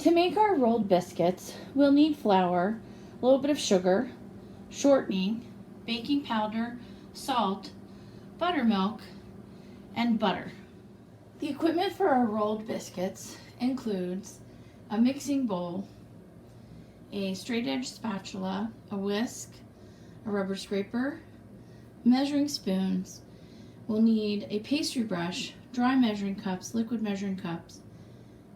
To make our rolled biscuits, we'll need flour, a little bit of sugar, shortening, baking powder, salt, buttermilk, and butter. The equipment for our rolled biscuits includes a mixing bowl, a straight edge spatula, a whisk, a rubber scraper, measuring spoons. We'll need a pastry brush, dry measuring cups, liquid measuring cups,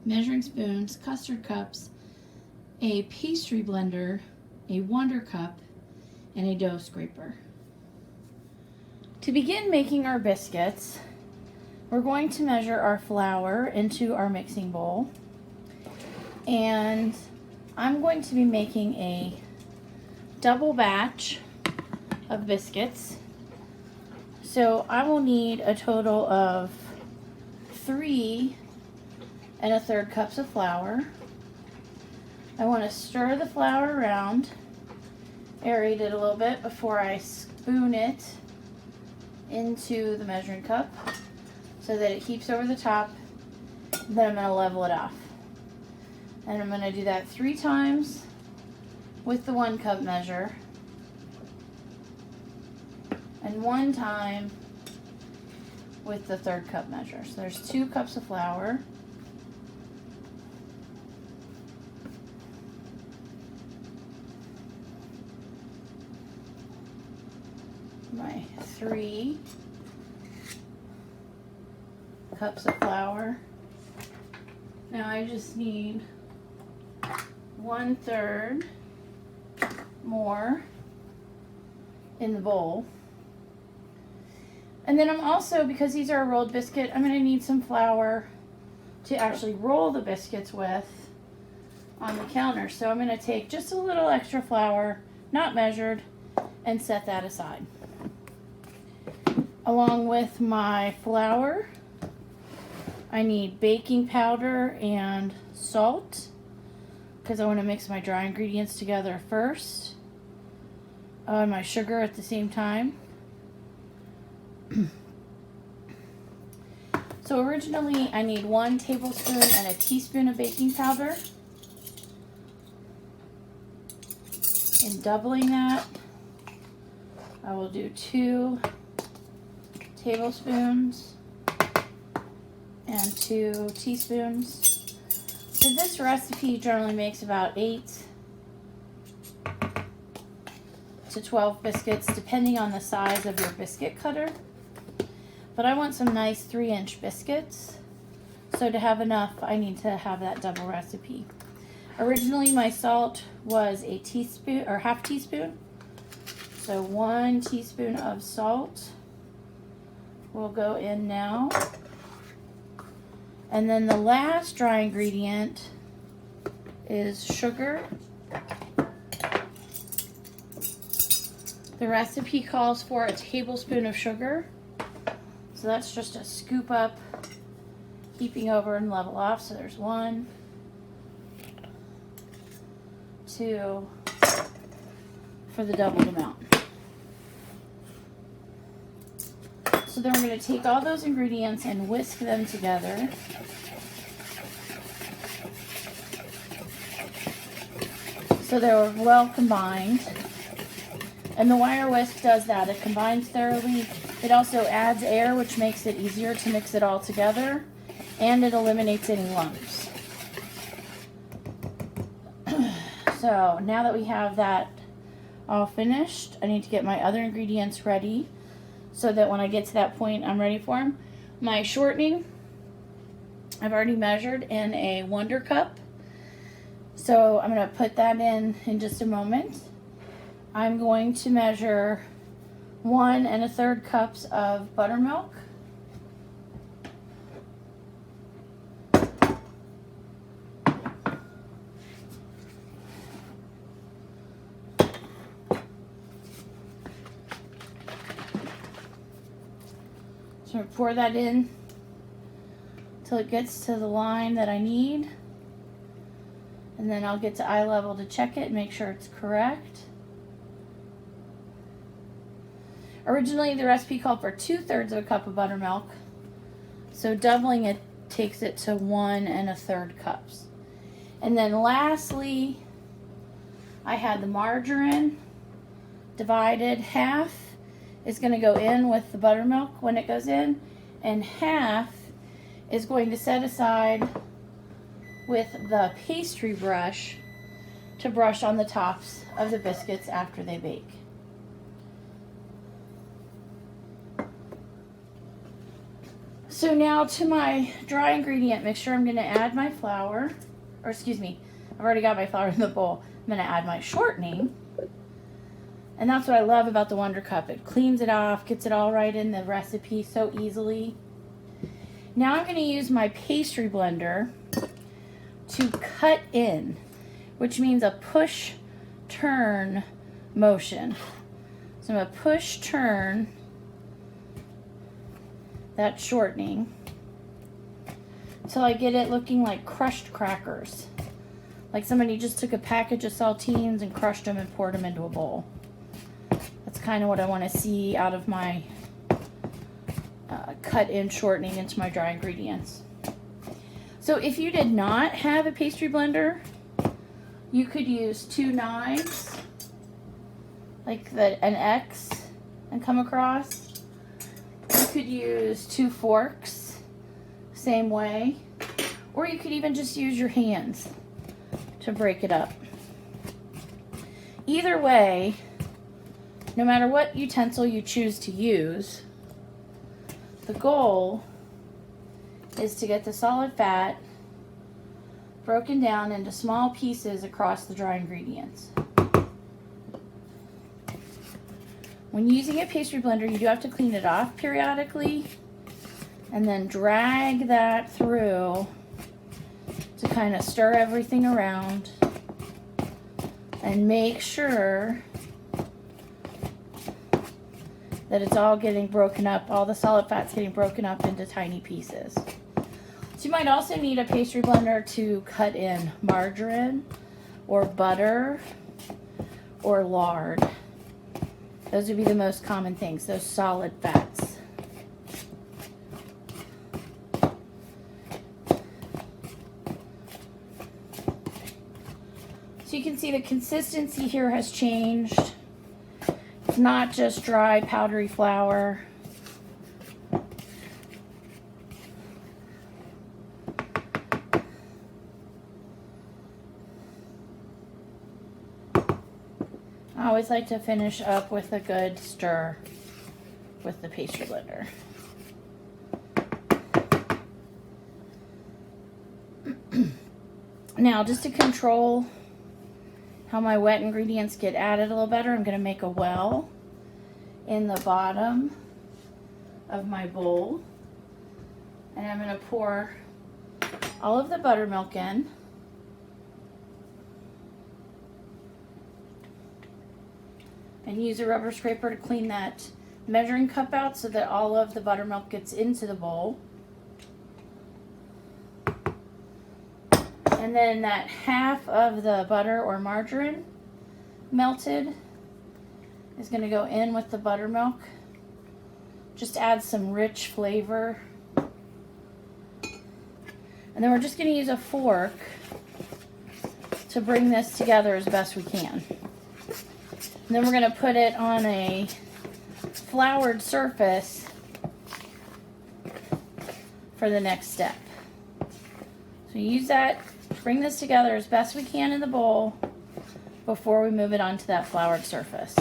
measuring spoons, custard cups, a pastry blender, a Wonder Cup, and a dough scraper. To begin making our biscuits, we're going to measure our flour into our mixing bowl, and I'm going to be making a double batch of biscuits. So I will need a total of 3 1/3 cups of flour. I want to stir the flour around, aerate it a little bit before I spoon it into the measuring cup so that it keeps over the top. Then I'm going to level it off. And I'm going to do that 3 times with the 1 cup measure and 1 time with the 1/3 cup measure. So there's 2 cups of flour. My 3 cups of flour. Now I just need 1/3 more in the bowl. And then I'm also, because these are a rolled biscuit, I'm going to need some flour to actually roll the biscuits with on the counter. So I'm going to take just a little extra flour, not measured, and set that aside. Along with my flour, I need baking powder and salt because I want to mix my dry ingredients together first. And my sugar at the same time. So originally I need 1 tablespoon and a teaspoon of baking powder. In doubling that, I will do 2 tablespoons and 2 teaspoons. So this recipe generally makes about 8 to 12 biscuits depending on the size of your biscuit cutter. But I want some nice 3-inch biscuits. So to have enough, I need to have that double recipe. Originally my salt was a teaspoon or half teaspoon. So 1 teaspoon of salt will go in now. And then the last dry ingredient is sugar. The recipe calls for a tablespoon of sugar. So that's just a scoop up, heaping over and level off. So there's 1, 2 for the doubled amount. So then we're going to take all those ingredients and whisk them together. So they're well combined. And the wire whisk does that. It combines thoroughly. It also adds air, which makes it easier to mix it all together. And it eliminates any lumps. So now that we have that all finished, I need to get my other ingredients ready so that when I get to that point, I'm ready for them. My shortening, I've already measured in a Wonder Cup. So I'm going to put that in just a moment. I'm going to measure 1 1/3 cups of buttermilk. So pour that in till it gets to the line that I need. And then I'll get to eye level to check it and make sure it's correct. Originally, the recipe called for 2/3 of a cup of buttermilk. So doubling it takes it to 1 1/3 cups. And then lastly, I had the margarine divided. Half is going to go in with the buttermilk when it goes in, and half is going to set aside with the pastry brush to brush on the tops of the biscuits after they bake. So now to my dry ingredient mixture, I'm going to add my flour, or excuse me, I've already got my flour in the bowl. I'm going to add my shortening, and that's what I love about the Wonder Cup. It cleans it off, gets it all right in the recipe so easily. Now I'm going to use my pastry blender to cut in, which means a push-turn motion. So I'm going to push-turn that shortening until I get it looking like crushed crackers. Like somebody just took a package of saltines and crushed them and poured them into a bowl. That's kind of what I want to see out of my cut in shortening into my dry ingredients. So if you did not have a pastry blender, you could use 2 knives, like an X, and come across. You could use 2 forks, same way, or you could even just use your hands to break it up. Either way, no matter what utensil you choose to use, the goal is to get the solid fat broken down into small pieces across the dry ingredients. When using a pastry blender, you do have to clean it off periodically and then drag that through to kind of stir everything around and make sure that it's all getting broken up, all the solid fat's getting broken up into tiny pieces. So you might also need a pastry blender to cut in margarine or butter or lard. Those would be the most common things, those solid fats. So you can see the consistency here has changed. It's not just dry, powdery flour. I always like to finish up with a good stir with the pastry blender. Now, just to control how my wet ingredients get added a little better, I'm going to make a well in the bottom of my bowl. And I'm going to pour all of the buttermilk in. And use a rubber scraper to clean that measuring cup out so that all of the buttermilk gets into the bowl. And then that half of the butter or margarine melted is going to go in with the buttermilk. Just add some rich flavor. And then we're just going to use a fork to bring this together as best we can. And then we're going to put it on a floured surface for the next step. So use that, bring this together as best we can in the bowl before we move it onto that floured surface.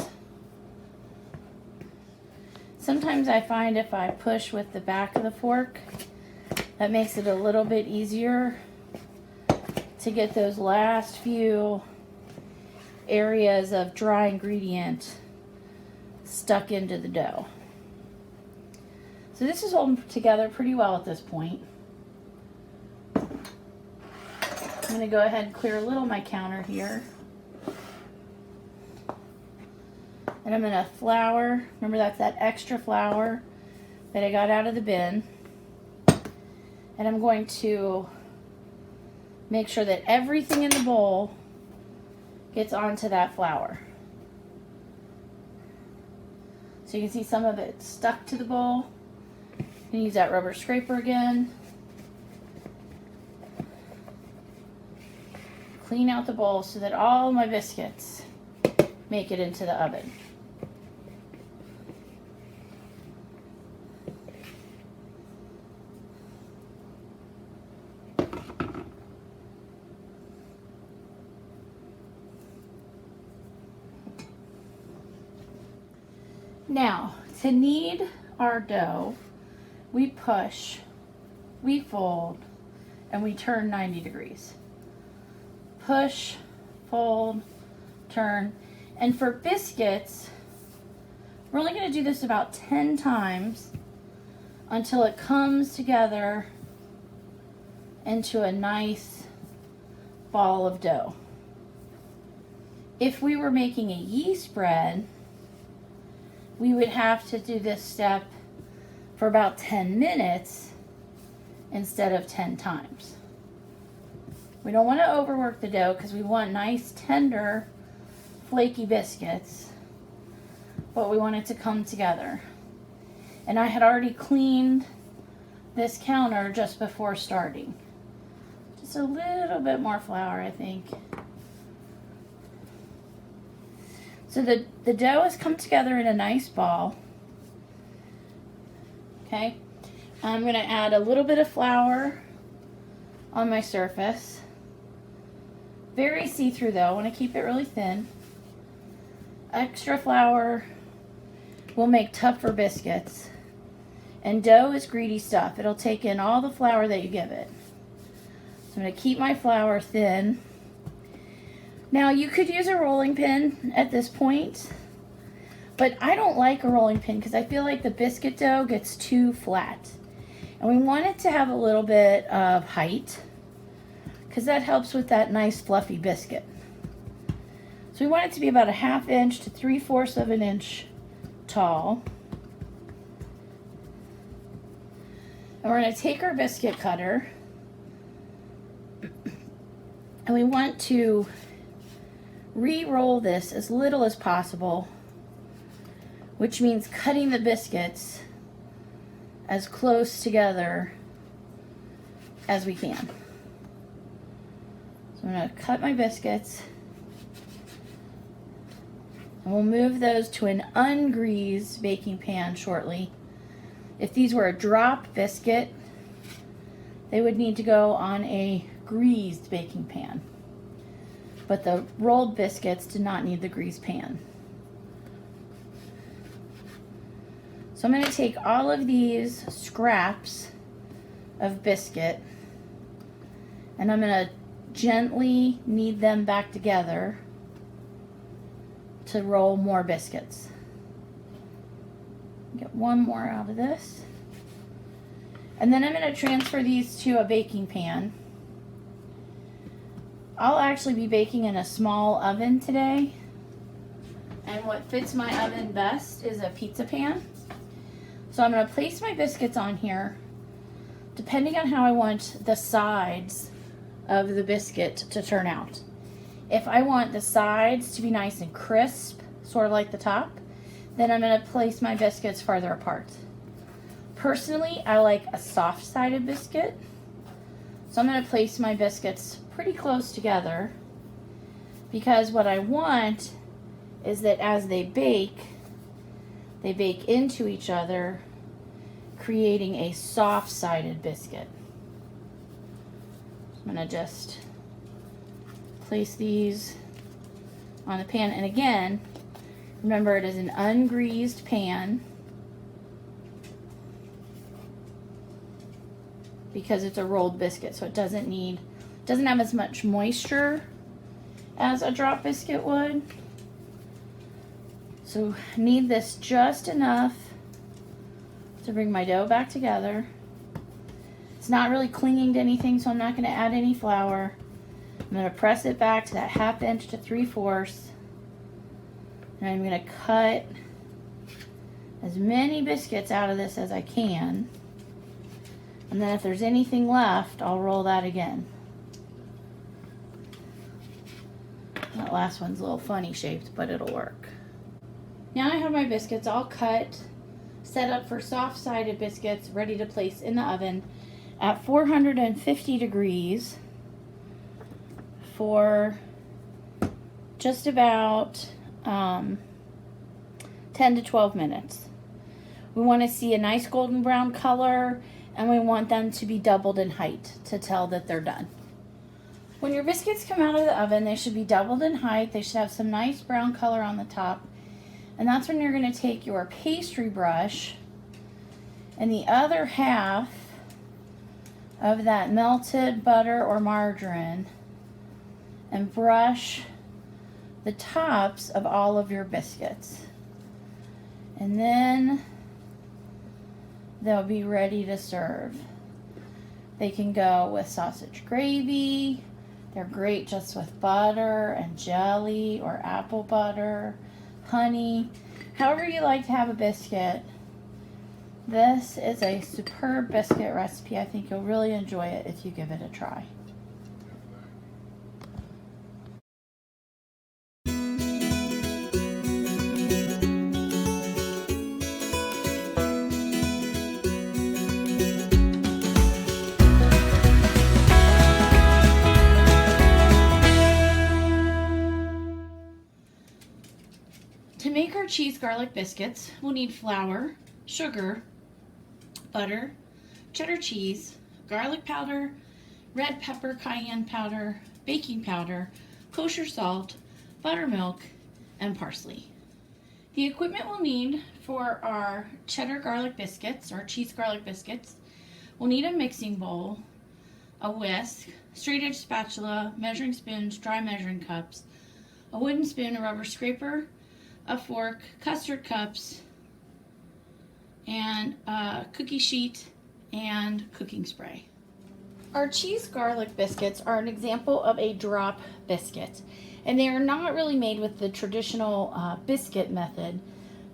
Sometimes I find if I push with the back of the fork, that makes it a little bit easier to get those last few areas of dry ingredient stuck into the dough. So this is holding together pretty well at this point. I'm going to go ahead and clear a little of my counter here. And I'm going to flour. Remember, that's that extra flour that I got out of the bin. And I'm going to make sure that everything in the bowl gets onto that flour. So you can see some of it stuck to the bowl. You can use that rubber scraper again. clean out the bowl so that all my biscuits make it into the oven. Now, to knead our dough, we push, we fold, and we turn 90 degrees. Push, fold, turn. And for biscuits, we're only going to do this about 10 times until it comes together into a nice ball of dough. If we were making a yeast bread, we would have to do this step for about 10 minutes instead of 10 times. We don't want to overwork the dough because we want nice, tender, flaky biscuits, but we want it to come together. And I had already cleaned this counter just before starting. Just a little bit more flour, I think. So the dough has come together in a nice ball. Okay, I'm going to add a little bit of flour on my surface. Very see-through though, I want to keep it really thin. Extra flour will make tougher biscuits. And dough is greedy stuff. It'll take in all the flour that you give it. So I'm going to keep my flour thin. Now you could use a rolling pin at this point, but I don't like a rolling pin because I feel like the biscuit dough gets too flat. And we want it to have a little bit of height because that helps with that nice fluffy biscuit. So we want it to be about a 1/2 inch to 3/4 of an inch tall. And we're going to take our biscuit cutter and we want to re-roll this as little as possible, which means cutting the biscuits as close together as we can. So I'm going to cut my biscuits and we'll move those to an ungreased baking pan shortly. If these were a drop biscuit, they would need to go on a greased baking pan. But the rolled biscuits did not need the greased pan. So I'm going to take all of these scraps of biscuit and I'm going to gently knead them back together to roll more biscuits. Get one more out of this. And then I'm going to transfer these to a baking pan. I'll actually be baking in a small oven today. And what fits my oven best is a pizza pan. So I'm going to place my biscuits on here, depending on how I want the sides of the biscuit to turn out. If I want the sides to be nice and crisp, sort of like the top, then I'm going to place my biscuits farther apart. Personally, I like a soft-sided biscuit. So I'm going to place my biscuits pretty close together because what I want is that as they bake into each other, creating a soft-sided biscuit. I'm going to just place these on the pan. And again, remember it is an ungreased pan because it's a rolled biscuit, so it doesn't have as much moisture as a drop biscuit would. So knead this just enough to bring my dough back together. It's not really clinging to anything, so I'm not going to add any flour. I'm going to press it back to that 1/2 inch to 3/4. And I'm going to cut as many biscuits out of this as I can. And then if there's anything left, I'll roll that again. That last one's a little funny shaped, but it'll work. Now I have my biscuits all cut, set up for soft-sided biscuits, ready to place in the oven at 450 degrees for just about 10 to 12 minutes. We want to see a nice golden brown color, and we want them to be doubled in height to tell that they're done. When your biscuits come out of the oven, they should be doubled in height. They should have some nice brown color on the top. And that's when you're going to take your pastry brush and the other half of that melted butter or margarine and brush the tops of all of your biscuits. And then they'll be ready to serve. They can go with sausage gravy. They're great just with butter and jelly or apple butter, honey. However you like to have a biscuit. This is a superb biscuit recipe. I think you'll really enjoy it if you give it a try. To make our cheese garlic biscuits, we'll need flour, sugar, butter, cheddar cheese, garlic powder, red pepper cayenne powder, baking powder, kosher salt, buttermilk, and parsley. The equipment we'll need for our cheddar garlic biscuits, or cheese garlic biscuits, we'll need a mixing bowl, a whisk, straight edge spatula, measuring spoons, dry measuring cups, a wooden spoon, a rubber scraper, a fork, custard cups, and a cookie sheet and cooking spray. Our cheese garlic biscuits are an example of a drop biscuit, and they are not really made with the traditional biscuit method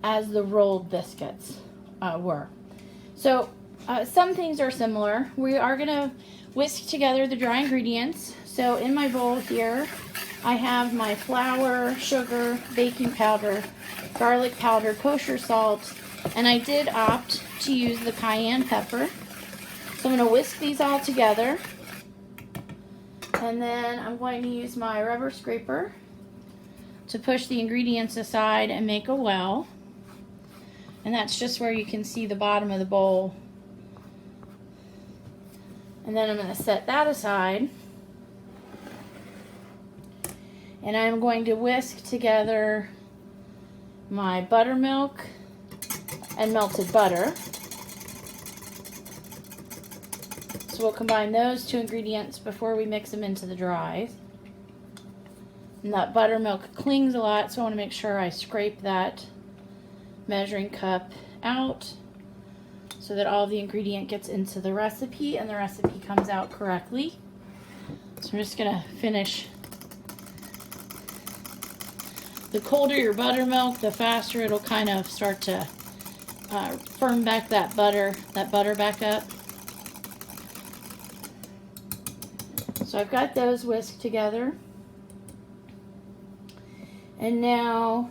as the rolled biscuits were. So some things are similar. We are going to whisk together the dry ingredients. So in my bowl here, I have my flour, sugar, baking powder, garlic powder, kosher salt, and I did opt to use the cayenne pepper. So I'm going to whisk these all together. And then I'm going to use my rubber scraper to push the ingredients aside and make a well. And that's just where you can see the bottom of the bowl. And then I'm going to set that aside. And I'm going to whisk together my buttermilk and melted butter. So we'll combine those two ingredients before we mix them into the dries. And that buttermilk clings a lot, so I want to make sure I scrape that measuring cup out so that all the ingredient gets into the recipe and the recipe comes out correctly. So I'm just going to finish. The colder your buttermilk, the faster it'll kind of start to firm back that butter back up. So I've got those whisked together. And now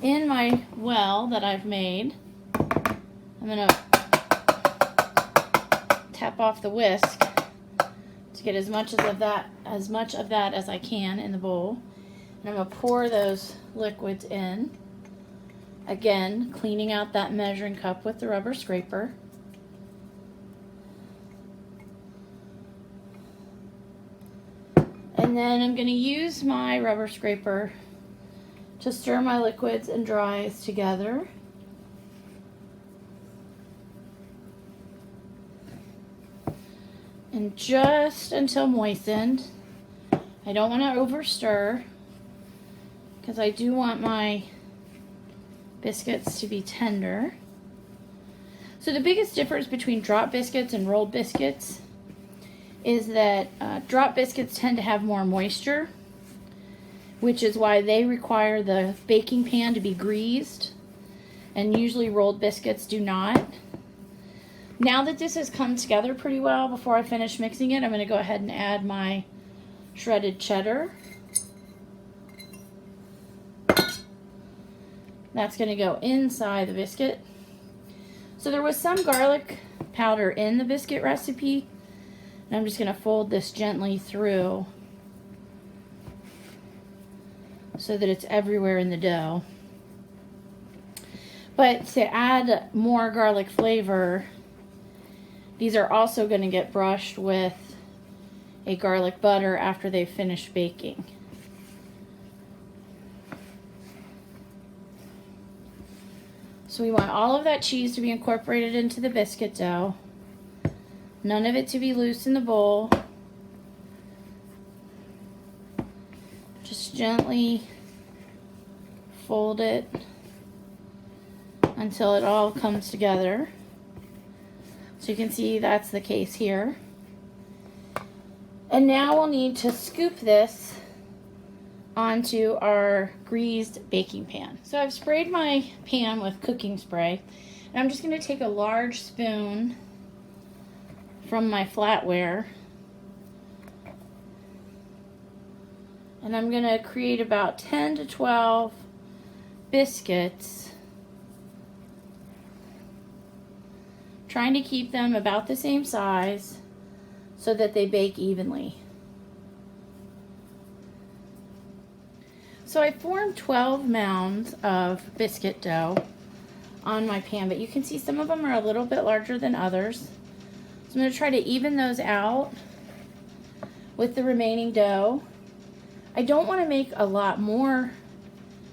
in my well that I've made, I'm going to tap off the whisk to get as much of that as I can in the bowl. And I'm going to pour those liquids in. Again, cleaning out that measuring cup with the rubber scraper. And then I'm going to use my rubber scraper to stir my liquids and dries together. And just until moistened. I don't want to over stir, because I do want my biscuits to be tender. So the biggest difference between drop biscuits and rolled biscuits is that drop biscuits tend to have more moisture, which is why they require the baking pan to be greased, and usually rolled biscuits do not. Now that this has come together pretty well, before I finish mixing it, I'm going to go ahead and add my shredded cheddar. That's going to go inside the biscuit. So there was some garlic powder in the biscuit recipe, and I'm just going to fold this gently through so that it's everywhere in the dough. But to add more garlic flavor, these are also going to get brushed with a garlic butter after they've finished baking. So we want all of that cheese to be incorporated into the biscuit dough. None of it to be loose in the bowl. Just gently fold it until it all comes together. So you can see that's the case here. And now we'll need to scoop this onto our greased baking pan. So I've sprayed my pan with cooking spray, and I'm just going to take a large spoon from my flatware, and I'm going to create about 10 to 12 biscuits, trying to keep them about the same size so that they bake evenly. So I formed 12 mounds of biscuit dough on my pan, but you can see some of them are a little bit larger than others. So I'm going to try to even those out with the remaining dough. I don't want to make a lot more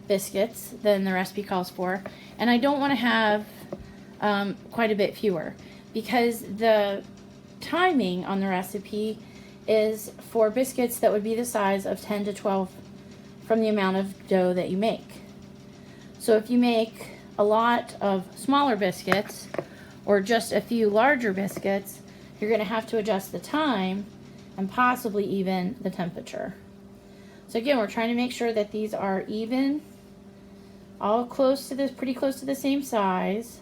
biscuits than the recipe calls for, and I don't want to have quite a bit fewer, because the timing on the recipe is for biscuits that would be the size of 10 to 12 from the amount of dough that you make. So if you make a lot of smaller biscuits or just a few larger biscuits, you're going to have to adjust the time and possibly even the temperature. So again, we're trying to make sure that these are even, all close to this, pretty close to the same size.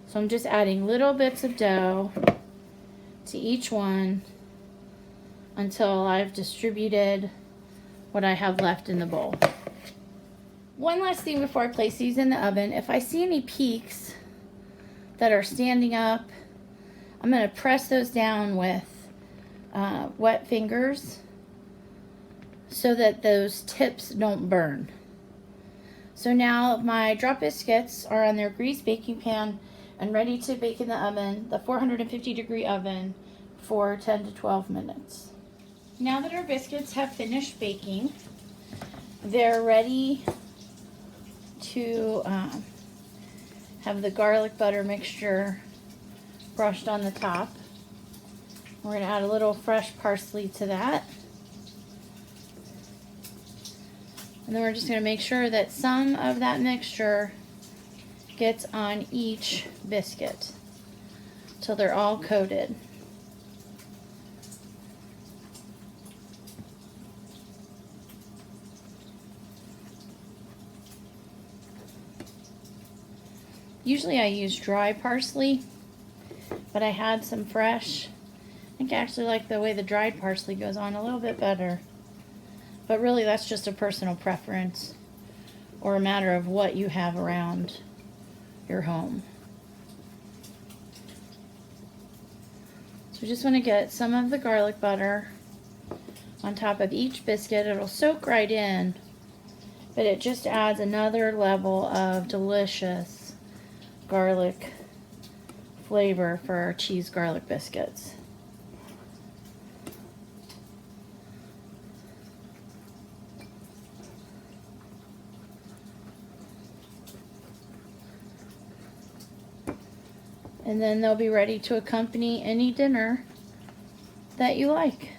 So I'm just adding little bits of dough to each one until I've distributed what I have left in the bowl. One last thing before I place these in the oven, if I see any peaks that are standing up, I'm going to press those down with wet fingers so that those tips don't burn. So now my drop biscuits are on their greased baking pan and ready to bake in the oven, the 450-degree oven, for 10 to 12 minutes. Now that our biscuits have finished baking, they're ready to have the garlic butter mixture brushed on the top. We're going to add a little fresh parsley to that. And then we're just going to make sure that some of that mixture gets on each biscuit till they're all coated. Usually I use dry parsley, but I had some fresh. I think I actually like the way the dried parsley goes on a little bit better. But really that's just a personal preference or a matter of what you have around your home. So we just want to get some of the garlic butter on top of each biscuit. It'll soak right in, but it just adds another level of delicious garlic flavor for our cheese garlic biscuits. And then they'll be ready to accompany any dinner that you like.